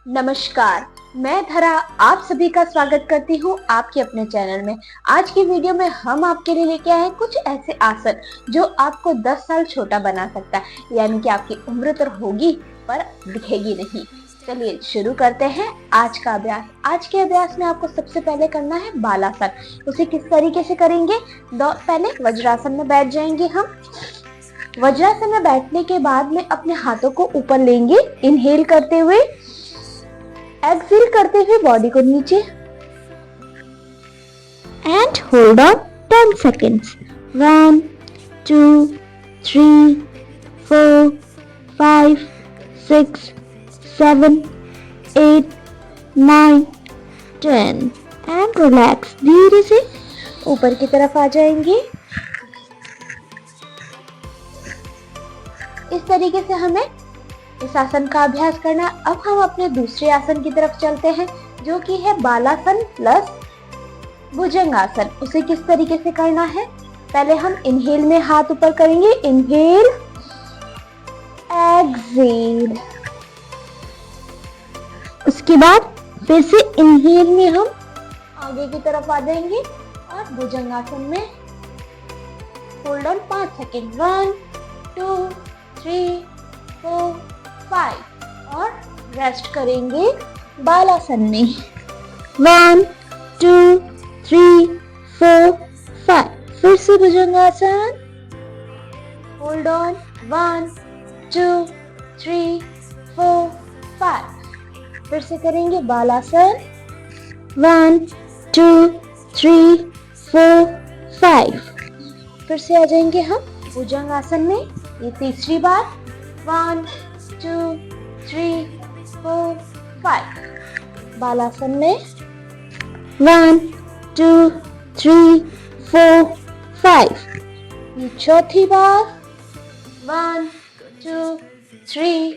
नमस्कार, मैं धरा आप सभी का स्वागत करती हूँ आपके अपने चैनल में। आज की वीडियो में हम आपके लिए लेके आए हैं कुछ ऐसे आसन जो आपको 10 साल छोटा बना सकता है, यानी कि आपकी उम्र तो होगी पर दिखेगी नहीं। चलिए शुरू करते हैं आज का अभ्यास। आज के अभ्यास में आपको सबसे पहले करना है बालासन। उसे किस तरीके से करेंगे? पहले वज्रासन में बैठ जाएंगे हम। वज्रासन में बैठने के बाद में अपने हाथों को ऊपर लेंगे, इनहेल करते हुए, एक्सहेल करते हुए बॉडी को नीचे, and hold on 10 seconds. 1 2 3 4 5 6 7 8 9 10 and relax. धीरे से ऊपर की तरफ आ जाएंगे। इस तरीके से हमें इस आसन का अभ्यास करना। अब हम अपने दूसरे आसन की तरफ चलते हैं, जो कि है बालासन प्लस भुजंगासन। उसे किस तरीके से करना है? पहले हम इनहेल में हाथ ऊपर करेंगे, इनहेल, एक्सहेल। उसके बाद फिर से इनहेल में हम आगे की तरफ आ जाएंगे और भुजंगासन में होल्ड ऑन 5 सेकेंड। 1 2 3 4 5 और रेस्ट करेंगे बालासन में। 1 2 3 4 5। फिर से भुजंगासन, होल्ड ऑन 1 2 3 4 5। फिर से करेंगे बालासन, 1 2 3 4 5। फिर से आ जाएंगे हम भुजंगासन में, ये तीसरी बार। 1 2 3 4 5। बालासन में 1 2 3 4 5। ये चौथी बार। 1 2 3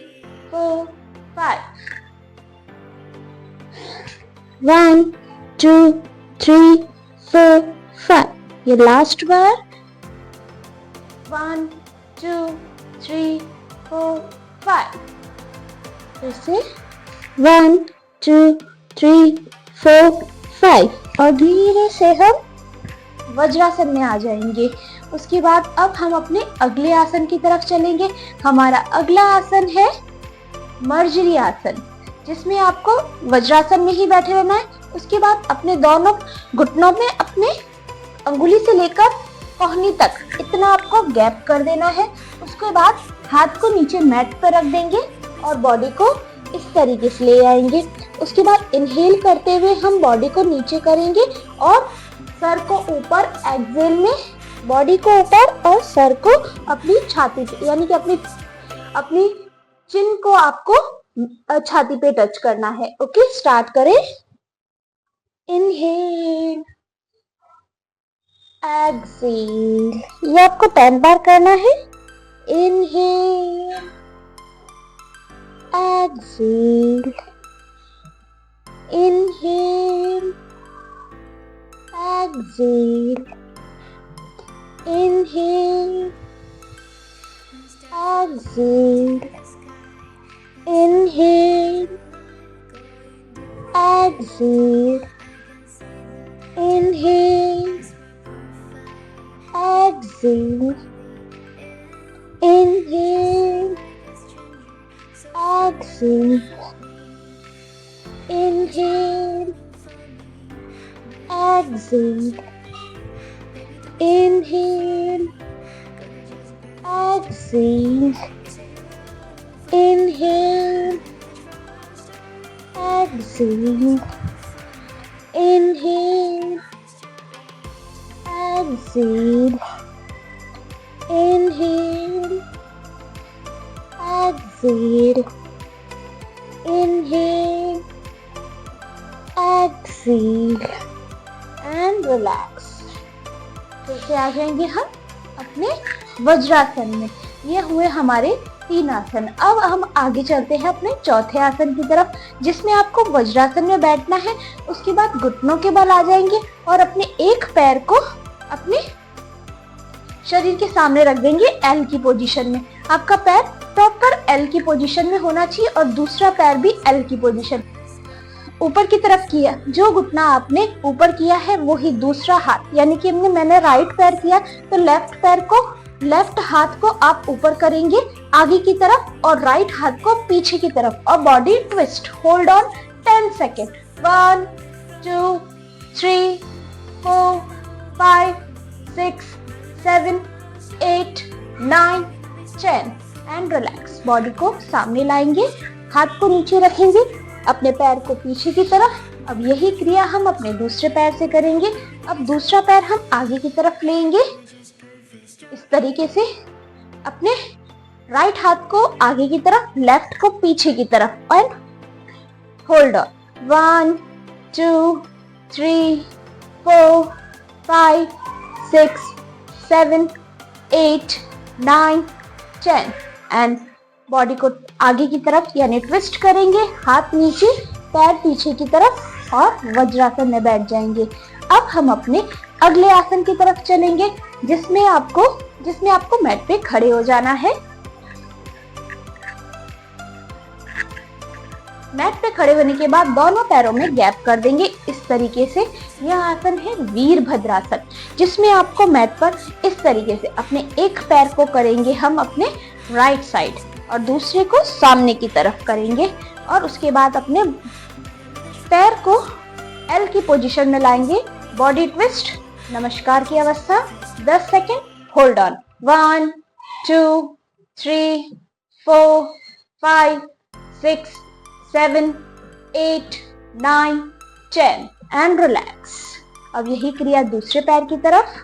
4 5। 1 2 3 4 5। ये लास्ट बार। 1 2 3 4 5। फिर से 1 2 3 4 5 और धीरे से हम वज्रासन में आ जाएंगे। उसके बाद अब हम अपने अगले आसन की तरफ चलेंगे। हमारा अगला आसन है मर्जरी आसन, जिसमें आपको वज्रासन में ही बैठे रहना है। उसके बाद अपने दोनों घुटनों में अपने अंगुली से लेकर कोहनी तक इतना आपको गैप कर देना है। उसके बाद हाथ को नीचे मैट पर रख देंगे और बॉडी को इस तरीके से ले आएंगे। उसके बाद इनहेल करते हुए हम बॉडी को नीचे करेंगे और सर को ऊपर, एक्सहेल में बॉडी को ऊपर और सर को अपनी छाती पे, यानी कि अपनी चिन को आपको छाती पे टच करना है। ओके, स्टार्ट करें। इनहेल, एक्सहेल, ये आपको 10 बार करना है। Inhale, exhale, inhale, exhale, inhale, exhale, inhale, exhale, inhale, exhale, inhale, exhale, inhale, exhale, inhale, exhale, inhale, exhale, inhale, exhale, inhale, exhale, inhale, exhale and relax। फिर से आ जाएंगे हम अपने वज्रासन में। ये हुए हमारे 3 आसन। अब हम आगे चलते हैं अपने चौथे आसन की तरफ, जिसमें आपको वज्रासन में बैठना है। उसके बाद घुटनों के बल आ जाएंगे और अपने एक पैर को अपने शरीर के सामने रख देंगे एल की पोजीशन में। आपका पैर प्रॉपर एल की पोजीशन में होना चाहिए और दूसरा पैर भी एल की पोजीशन ऊपर की तरफ किया। जो घुटना आपने ऊपर किया है वो ही दूसरा हाथ, यानी कि मैंने राइट पैर किया तो लेफ्ट हाथ को आप ऊपर करेंगे आगे की तरफ और राइट हाथ को पीछे की तरफ और body twist. Hold on 10 second. 1 2 3 4 5 6 7 8 9 10 and relax. Body को सामने लाएंगे, हाथ को नीचे रखेंगे, अपने पैर को पीछे की तरफ। अब यही क्रिया हम अपने दूसरे पैर से करेंगे। अब दूसरा पैर हम आगे की तरफ लेंगे इस तरीके से, अपने राइट हाथ को आगे की तरफ, लेफ्ट को पीछे की तरफ और होल्ड ऑन। 1 2 3 4 5 6 7 8 9 10 एंड बॉडी को आगे की तरफ यानी ट्विस्ट करेंगे, हाथ नीचे पैर पीछे की तरफ और वज्रासन में बैठ जाएंगे। अब हम अपने अगले आसन की तरफ चलेंगे जिसमें आपको मैट पे खड़े हो जाना है। मैट पे खड़े होने के बाद दोनों पैरों में गैप कर देंगे इस तरीके से। यह आसन है वीरभद्रासन, जिसमें आपको मैट पर इस तरीके से अपने एक पैर को करेंगे हम अपने राइट साइड और दूसरे को सामने की तरफ करेंगे और उसके बाद अपने पैर को एल की पोजीशन में लाएंगे। बॉडी ट्विस्ट, नमस्कार की अवस्था 10 second. Hold on. 1 2 3 4 5 6 7 8 9 10 and relax. अब यही क्रिया दूसरे पैर की तरफ,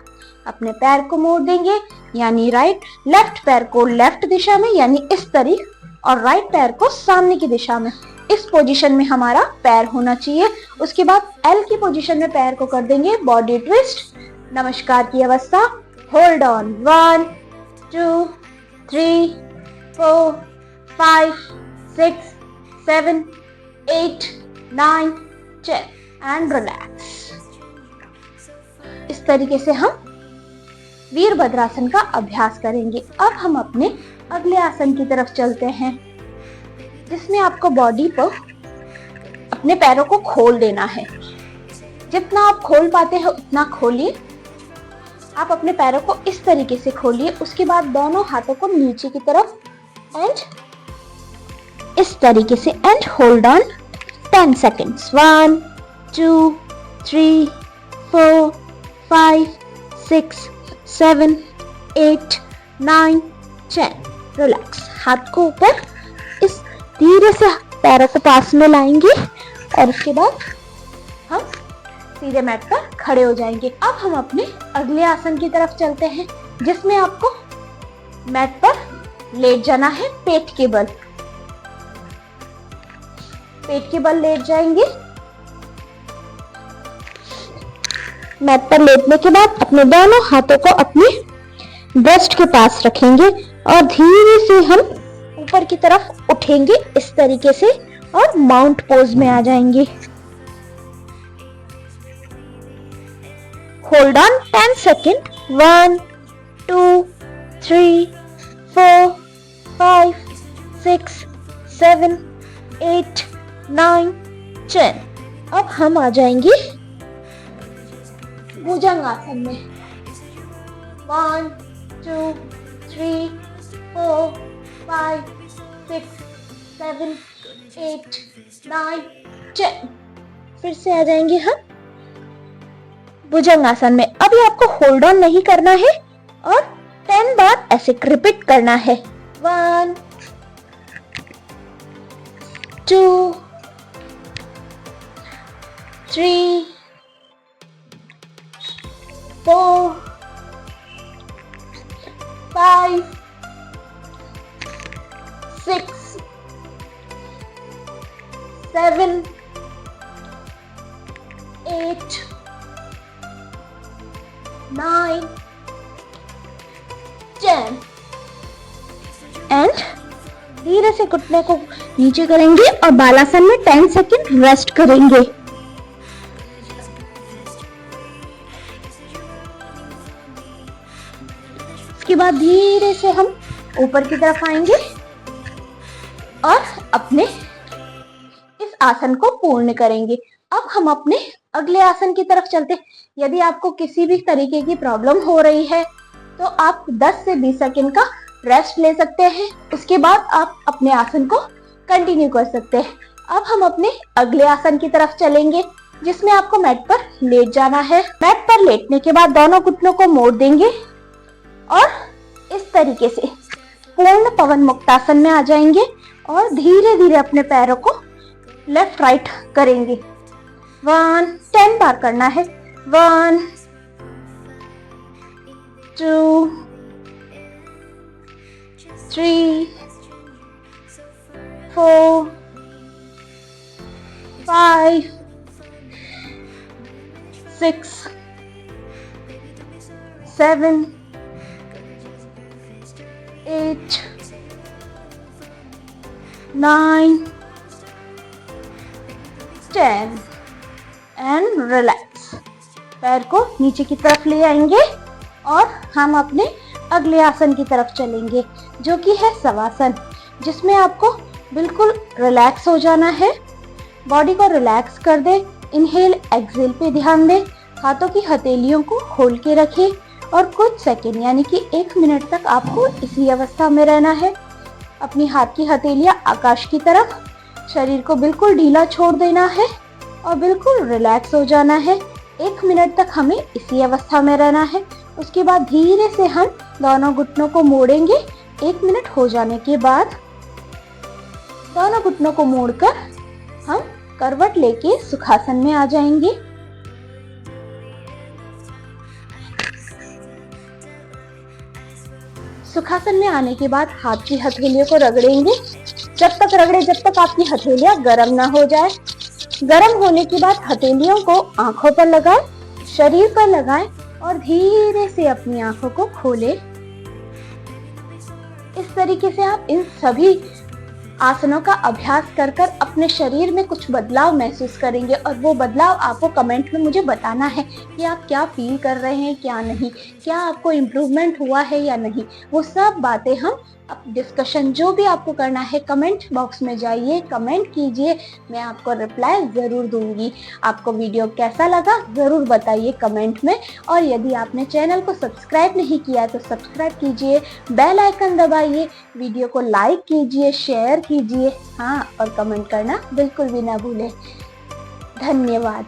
अपने पैर को मोड़ देंगे यानी लेफ्ट पैर को लेफ्ट दिशा में यानी इस तरीके और राइट पैर को सामने की दिशा में। इस पोजीशन में हमारा पैर होना चाहिए। उसके बाद एल की पोजीशन में पैर को कर देंगे। बॉडी ट्विस्ट, नमस्कार की अवस्था। Hold on. 1 2 3 4 5 6 7 8 9 10 and relax. इस तरीके से हम वीरभद्रासन का अभ्यास करेंगे। अब हम अपने अगले आसन की तरफ चलते हैं जिसमें आपको बॉडी पर अपने पैरों को खोल देना है। जितना आप खोल पाते हैं उतना खोलिए। आप अपने पैरों को इस तरीके से खोलिए। उसके बाद दोनों हाथों को नीचे की तरफ एंड इस तरीके से and hold on 10 seconds. 1 2 3 4 5 6 7 8 9 10 relax. हाथ को ऊपर इस धीरे से पैरों को पास में लाएंगे और उसके बाद हम सीधे मैट पर खड़े हो जाएंगे। अब हम अपने अगले आसन की तरफ चलते हैं जिसमें आपको मैट पर लेट जाना है। पेट के बल लेट जाएंगे। मैट पर लेटने के बाद अपने दोनों हाथों को अपने ब्रेस्ट के पास रखेंगे और धीरे से हम ऊपर की तरफ उठेंगे इस तरीके से और माउंट पोज में आ जाएंगे। Hold on 10 second. 1 2 3 4 5 6 7 8 9 10। अब हम आ जाएंगे भुजंगासन में। 1 2 3 4 5 6 7 8 9 10। फिर से आ जाएंगे हम भुजंगासन में। अभी आपको होल्ड ऑन नहीं करना है और 10 बार ऐसे रिपीट करना है। 1 2 3 4 5 6 7 8 9 10 एंड धीरे से घुटने को नीचे करेंगे और बालासन में 10 सेकेंड रेस्ट करेंगे। इसके बाद धीरे से हम ऊपर की तरफ आएंगे और अपने इस आसन को पूर्ण करेंगे। अब हम अपने अगले आसन की तरफ चलते हैं। यदि आपको किसी भी तरीके की प्रॉब्लम हो रही है तो आप 10 से 20 सेकंड का रेस्ट ले सकते हैं। उसके बाद आप अपने आसन को कंटिन्यू कर सकते हैं। अब हम अपने अगले आसन की तरफ चलेंगे, जिसमें आपको मैट पर लेट जाना है। मैट पर लेटने के बाद दोनों घुटनों को मोड़ देंगे और इस तरीके से पूर्ण पवन मुक्तासन में आ जाएंगे और धीरे धीरे अपने पैरों को लेफ्ट राइट करेंगे। 10 बार करना है। 1 2 3 4 5 6 7 8 9 10 एंड रिलैक्स। पैर को नीचे की तरफ ले आएंगे और हम अपने अगले आसन की तरफ चलेंगे, जो कि है शवासन, जिसमें आपको बिल्कुल रिलैक्स हो जाना है। बॉडी को रिलैक्स कर दे। इनहेल एक्सहेल पे ध्यान दें। हाथों की हथेलियों को खोल के रखें और कुछ सेकंड यानी कि 1 मिनट तक आपको इसी अवस्था में रहना है। अपनी हाथ की हथेलियां आकाश की तरफ, शरीर को बिल्कुल ढीला छोड़ देना है और बिल्कुल रिलैक्स हो जाना है। 1 मिनट तक हमें इसी अवस्था में रहना है। उसके बाद धीरे से हम दोनों घुटनों को मोड़ेंगे। 1 मिनट हो जाने के बाद दोनों घुटनों को मोड़कर हम करवट लेके सुखासन में आ जाएंगे। सुखासन में आने के बाद हाथ की हथेलियों को रगड़ेंगे। जब तक रगड़े जब तक आपकी हथेलियां गर्म ना हो जाए। गर्म होने के बाद हथेलियों को आंखों पर लगाएं, शरीर पर लगाएं और धीरे से अपनी आंखों को खोलें। इस तरीके से आप इन सभी आसनों का अभ्यास कर कर अपने शरीर में कुछ बदलाव महसूस करेंगे और वो बदलाव आपको कमेंट में मुझे बताना है कि आप क्या फील कर रहे हैं, क्या नहीं, क्या आपको इम्प्रूवमेंट हुआ है या नहीं। वो सब बातें हम अब डिस्कशन जो भी आपको करना है कमेंट बॉक्स में जाइए, कमेंट कीजिए, मैं आपको रिप्लाई ज़रूर दूंगी। आपको वीडियो कैसा लगा ज़रूर बताइए कमेंट में। और यदि आपने चैनल को सब्सक्राइब नहीं किया तो सब्सक्राइब कीजिए, बेल आइकन दबाइए, वीडियो को लाइक कीजिए, शेयर कीजिए, हाँ, और कमेंट करना बिल्कुल भी ना भूलें। धन्यवाद।